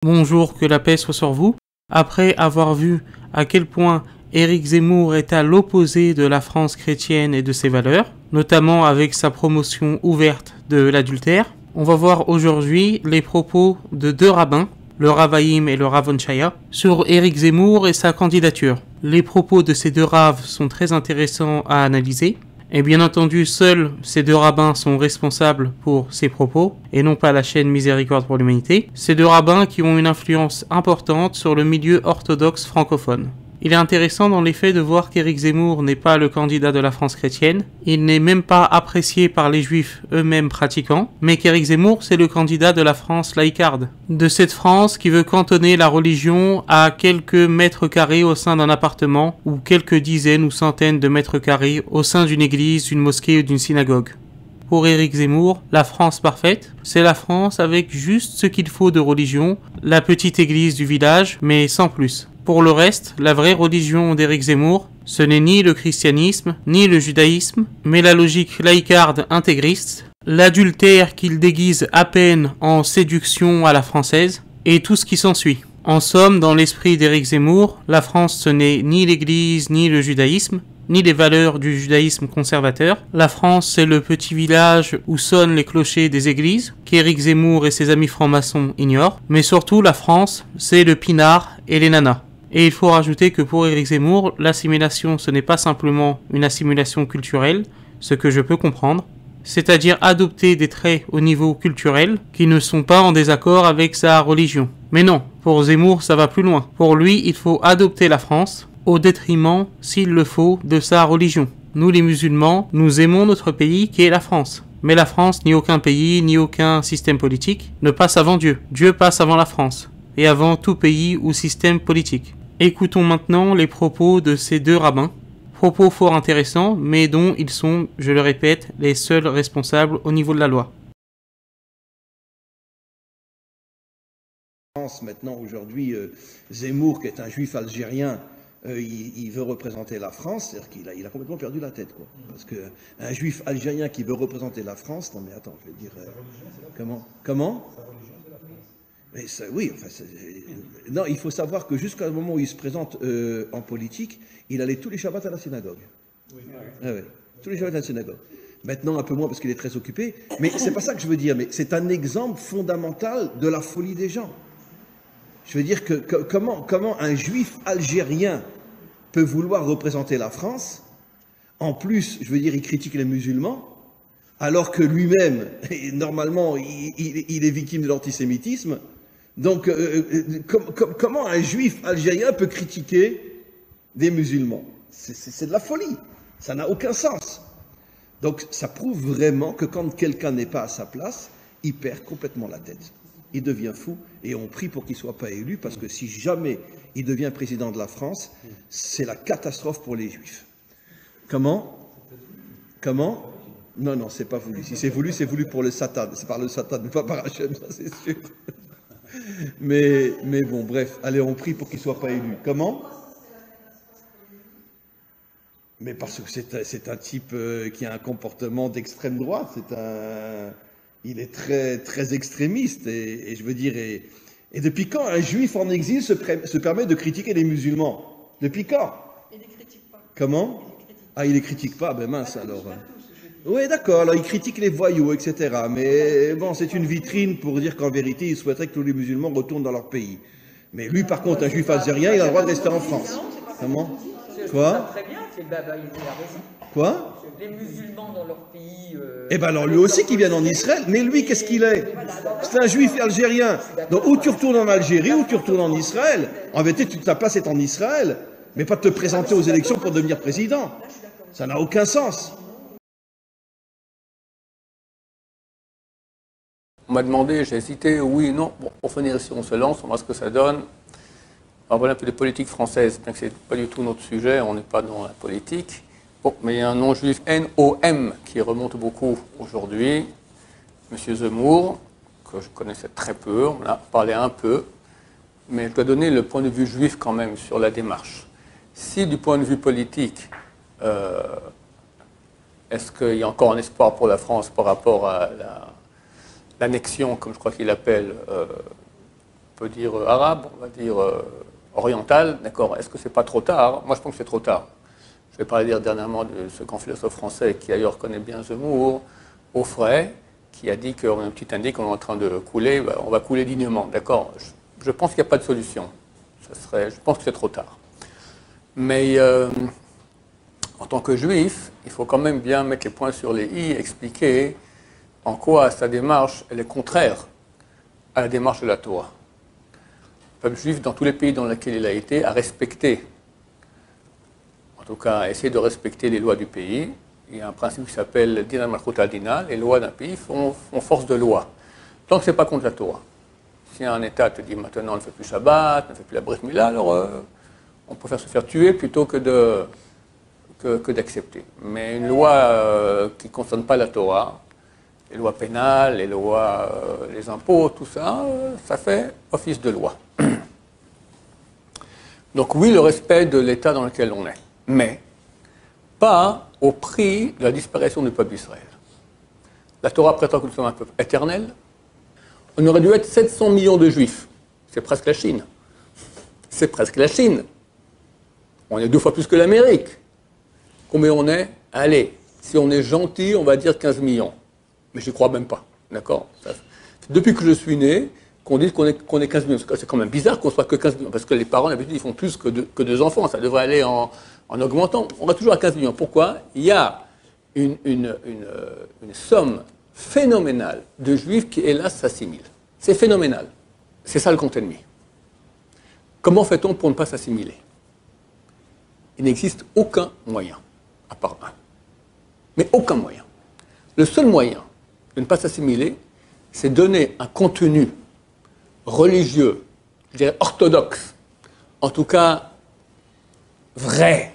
Bonjour, que la paix soit sur vous. Après avoir vu à quel point Éric Zemmour est à l'opposé de la France chrétienne et de ses valeurs, notamment avec sa promotion ouverte de l'adultère, on va voir aujourd'hui les propos de deux rabbins, le Rav Haïm et le Rav Onshaya, sur Éric Zemmour et sa candidature. Les propos de ces deux raves sont très intéressants à analyser. Et bien entendu, seuls ces deux rabbins sont responsables pour ces propos, et non pas la chaîne Miséricorde pour l'Humanité. Ces deux rabbins qui ont une influence importante sur le milieu orthodoxe francophone. Il est intéressant dans les faits de voir qu'Éric Zemmour n'est pas le candidat de la France chrétienne, il n'est même pas apprécié par les juifs eux-mêmes pratiquants, mais qu'Éric Zemmour c'est le candidat de la France laïcarde. De cette France qui veut cantonner la religion à quelques mètres carrés au sein d'un appartement, ou quelques dizaines ou centaines de mètres carrés au sein d'une église, d'une mosquée ou d'une synagogue. Pour Éric Zemmour, la France parfaite, c'est la France avec juste ce qu'il faut de religion, la petite église du village, mais sans plus. Pour le reste, la vraie religion d'Éric Zemmour, ce n'est ni le christianisme, ni le judaïsme, mais la logique laïcarde intégriste, l'adultère qu'il déguise à peine en séduction à la française, et tout ce qui s'ensuit. En somme, dans l'esprit d'Éric Zemmour, la France ce n'est ni l'Église, ni le judaïsme, ni les valeurs du judaïsme conservateur. La France, c'est le petit village où sonnent les clochers des églises, qu'Éric Zemmour et ses amis francs-maçons ignorent. Mais surtout, la France, c'est le pinard et les nanas. Et il faut rajouter que pour Éric Zemmour, l'assimilation, ce n'est pas simplement une assimilation culturelle, ce que je peux comprendre, c'est-à-dire adopter des traits au niveau culturel qui ne sont pas en désaccord avec sa religion. Mais non, pour Zemmour, ça va plus loin. Pour lui, il faut adopter la France, au détriment, s'il le faut, de sa religion. Nous les musulmans, nous aimons notre pays qui est la France. Mais la France, ni aucun pays, ni aucun système politique, ne passe avant Dieu. Dieu passe avant la France, et avant tout pays ou système politique. Écoutons maintenant les propos de ces deux rabbins. Propos fort intéressants, mais dont ils sont, je le répète, les seuls responsables au niveau de la loi. Maintenant, aujourd'hui, Zemmour, qui est un juif algérien, il veut représenter la France, c'est-à-dire qu'il a complètement perdu la tête, quoi. Parce qu'un juif algérien qui veut représenter la France, non mais attends, je veux dire, comment mais ça, oui, enfin, non, il faut savoir que jusqu'à le moment où il se présente en politique, il allait tous les Shabbats à la synagogue. Oui. Ah ouais, tous les Shabbats à la synagogue. Maintenant, un peu moins parce qu'il est très occupé, mais c'est pas ça que je veux dire, mais c'est un exemple fondamental de la folie des gens. Je veux dire que comment un juif algérien peut vouloir représenter la France, en plus, je veux dire, il critique les musulmans, alors que lui-même, normalement, il est victime de l'antisémitisme. Donc, comment un juif algérien peut critiquer des musulmans? C'est de la folie. Ça n'a aucun sens. Donc, ça prouve vraiment que quand quelqu'un n'est pas à sa place, il perd complètement la tête. Il devient fou et on prie pour qu'il ne soit pas élu parce que si jamais il devient président de la France, c'est la catastrophe pour les juifs. Comment? Non, c'est pas voulu. Si c'est voulu pour le Satan. C'est par le Satan, mais pas par Hachem, ça c'est sûr. Mais bon, bref, allez, on prie pour qu'il ne soit pas élu. Comment? Mais parce que c'est un type qui a un comportement d'extrême droite. Il est très, très extrémiste. Et je veux dire, et depuis quand un juif en exil se permet de critiquer les musulmans? Depuis quand? Il ne les critique pas. Comment? Il les critique pas, ben mince alors. Oui, d'accord, alors il critique les voyous, etc. Mais bon, c'est une vitrine pour dire qu'en vérité, il souhaiterait que tous les musulmans retournent dans leur pays. Mais lui, par contre, un juif algérien, il a le droit de rester en France. Comment? Quoi? Très bien, c'est Baba, il a raison. Quoi? Les musulmans dans leur pays. Eh ben alors lui aussi qui vient en Israël, mais lui, qu'est-ce qu'il est? C'est un juif algérien. Donc ou tu retournes en Algérie, ou tu retournes en Israël. En vérité, ta place est en Israël, mais pas de te présenter aux élections pour devenir président. Ça n'a aucun sens. On m'a demandé, j'ai hésité, oui, non. Bon, pour finir ici, on se lance, on voit ce que ça donne. On va parler un peu de politique française, bien que ce n'est pas du tout notre sujet, on n'est pas dans la politique. Bon, mais il y a un nom juif, NOM, qui remonte beaucoup aujourd'hui. M. Zemmour, que je connaissais très peu, on a parlé un peu, mais je dois donner le point de vue juif quand même sur la démarche. Si du point de vue politique, est-ce qu'il y a encore un espoir pour la France par rapport à l'annexion, comme je crois qu'il appelle, peut dire arabe, on va dire oriental, d'accord. Est-ce que c'est pas trop tard? Moi, je pense que c'est trop tard. Je vais parler dernièrement de ce grand philosophe français qui ailleurs connaît bien Zemmour, Offray, qui a dit qu'on a un petit indice qu'on est en train de couler, ben, on va couler dignement, d'accord. Je pense qu'il n'y a pas de solution. Je pense que c'est trop tard. Mais en tant que juif, il faut quand même bien mettre les points sur les i, expliquer en quoi sa démarche elle est contraire à la démarche de la Torah. Le peuple juif, dans tous les pays dans lesquels il a été, a respecté, en tout cas, a essayé de respecter les lois du pays. Il y a un principe qui s'appelle Din al-Malchut al-Dina, les lois d'un pays font force de loi. Tant que ce n'est pas contre la Torah. Si un État te dit maintenant on ne fait plus Shabbat, on ne fait plus la Brit Mila, alors on préfère se faire tuer plutôt que d'accepter. Mais une loi qui ne concerne pas la Torah, les lois pénales, les lois, les impôts, tout ça, ça fait office de loi. Donc oui, le respect de l'État dans lequel on est, mais pas au prix de la disparition du peuple d'Israël. La Torah prétend que nous sommes un peuple éternel. On aurait dû être 700 millions de juifs. C'est presque la Chine. C'est presque la Chine. On est 2 fois plus que l'Amérique. Combien on est? Allez, si on est gentil, on va dire 15 millions. Mais je n'y crois même pas. D'accord? Depuis que je suis né, qu'on dise qu'on est 15 millions. C'est quand même bizarre qu'on soit que 15 millions. Parce que les parents, d'habitude, ils font plus que 2 enfants. Ça devrait aller en augmentant. On va toujours à 15 millions. Pourquoi? Il y a une somme phénoménale de juifs qui, hélas, s'assimilent. C'est phénoménal. C'est ça le compte ennemi. Comment fait-on pour ne pas s'assimiler? Il n'existe aucun moyen, à part un. Mais aucun moyen. Le seul moyen de ne pas s'assimiler, c'est donner un contenu religieux, je dirais orthodoxe, en tout cas vrai,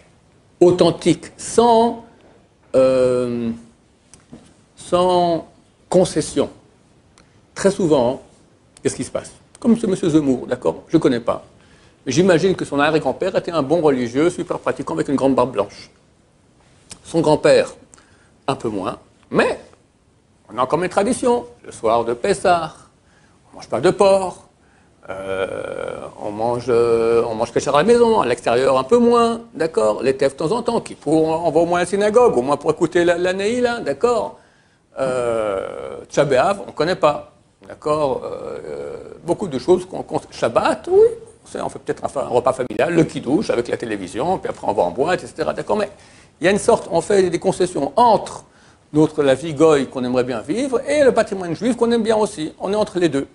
authentique, sans concession. Très souvent, qu'est-ce qui se passe? Comme ce monsieur Zemmour, d'accord? Je ne connais pas. Mais j'imagine que son arrière-grand-père était un bon religieux, super pratiquant, avec une grande barbe blanche. Son grand-père, un peu moins, mais on a encore mes traditions. Le soir de Pessah, on ne mange pas de porc, on mange caché à la maison, à l'extérieur un peu moins, d'accord? Les tefs de temps en temps, on va au moins à la synagogue, au moins pour écouter la Neila, d'accord? Tcha B'Av, on ne connaît pas, d'accord? Beaucoup de choses Shabbat, oui, on fait peut-être un repas familial, le kiddush avec la télévision, puis après on va en boîte, etc. D'accord? Mais il y a une sorte, on fait des concessions entre la vie goy qu'on aimerait bien vivre et le patrimoine juif qu'on aime bien aussi. On est entre les deux.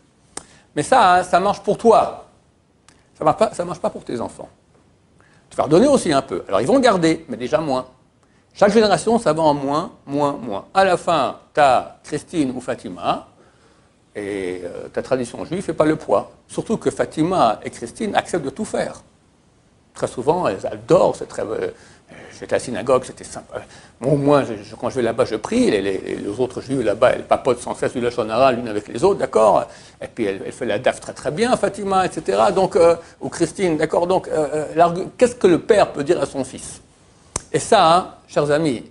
Mais ça marche pour toi. Ça marche pas pour tes enfants. Tu vas redonner aussi un peu. Alors ils vont garder, mais déjà moins. Chaque génération, ça va en moins, moins, moins. À la fin, tu as Christine ou Fatima, et ta tradition juive ne fait pas le poids. Surtout que Fatima et Christine acceptent de tout faire. Très souvent, elles adorent, c'est très... J'étais à la synagogue, c'était sympa. Moi, au moins, quand je vais là-bas, je prie. Les autres juifs là-bas, elles papotent sans cesse du Lashon Hara l'une avec les autres, d'accord? Et puis, elle fait la daf très très bien, Fatima, etc. Donc, ou Christine, d'accord? Donc, qu'est-ce que le père peut dire à son fils? Et ça, hein, chers amis,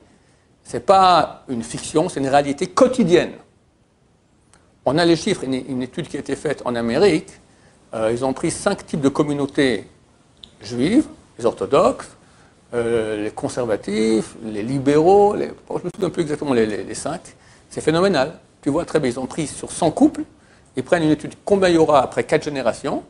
c'est pas une fiction, c'est une réalité quotidienne. On a les chiffres, une étude qui a été faite en Amérique. Ils ont pris 5 types de communautés juives, les orthodoxes, les conservatifs, les libéraux, je ne me souviens plus exactement les 5. C'est phénoménal. Tu vois très bien, ils ont pris sur 100 couples, ils prennent une étude combien il y aura après 4 générations.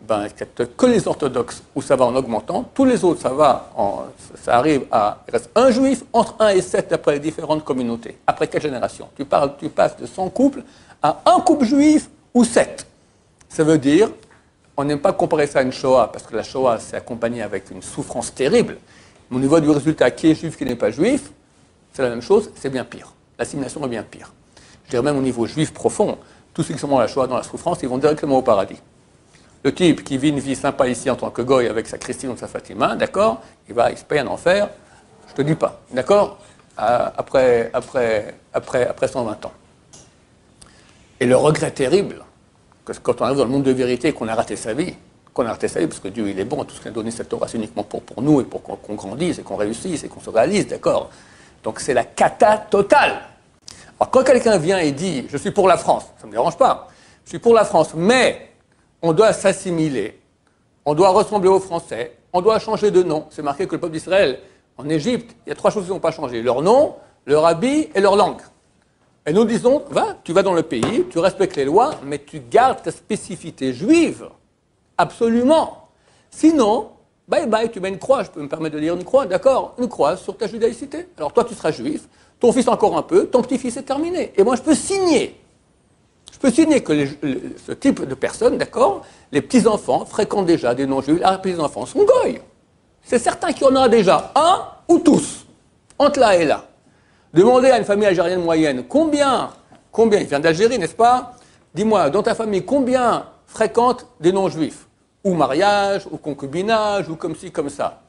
Ben, que les orthodoxes où ça va en augmentant, tous les autres, ça arrive à... Il reste un juif entre 1 et 7 après les différentes communautés, après 4 générations. Tu passes de 100 couples à un couple juif ou 7. Ça veut dire, on n'aime pas comparer ça à une Shoah, parce que la Shoah s'est accompagnée avec une souffrance terrible. Mais au niveau du résultat, qui est juif, qui n'est pas juif, c'est la même chose, c'est bien pire. L'assimilation est bien pire. Je dirais même au niveau juif profond, tous ceux qui sont dans la Shoah, dans la souffrance, ils vont directement au paradis. Le type qui vit une vie sympa ici en tant que goy avec sa Christine ou sa Fatima, d'accord, il se paye un enfer, je te dis pas, d'accord, après 120 ans. Et le regret terrible, que quand on arrive dans le monde de vérité et qu'on a raté sa vie, parce que Dieu il est bon, tout ce qu'il a donné cette Torah c'est uniquement pour nous et pour qu'on grandisse et qu'on réussisse et qu'on se réalise, d'accord. Donc c'est la cata totale. Alors quand quelqu'un vient et dit « je suis pour la France », ça ne me dérange pas, je suis pour la France, mais on doit s'assimiler, on doit ressembler aux Français, on doit changer de nom. C'est marqué que le peuple d'Israël, en Égypte, il y a 3 choses qui n'ont pas changé. Leur nom, leur habit et leur langue. Et nous disons, tu vas dans le pays, tu respectes les lois, mais tu gardes ta spécificité juive. Absolument. Sinon, bye bye, tu mets une croix, je peux me permettre de dire une croix, d'accord, une croix sur ta judaïcité. Alors toi, tu seras juif, ton fils encore un peu, ton petit-fils est terminé. Et moi, je peux signer que ce type de personnes, d'accord, les petits-enfants fréquentent déjà des non-juifs, les petits-enfants sont goy. C'est certain qu'il y en aura déjà un ou tous, entre là et là. Demandez à une famille algérienne moyenne, combien, il vient d'Algérie, n'est-ce pas? Dis-moi, dans ta famille, combien fréquentent des non-juifs? Ou mariage, ou concubinage, ou comme ci, comme ça.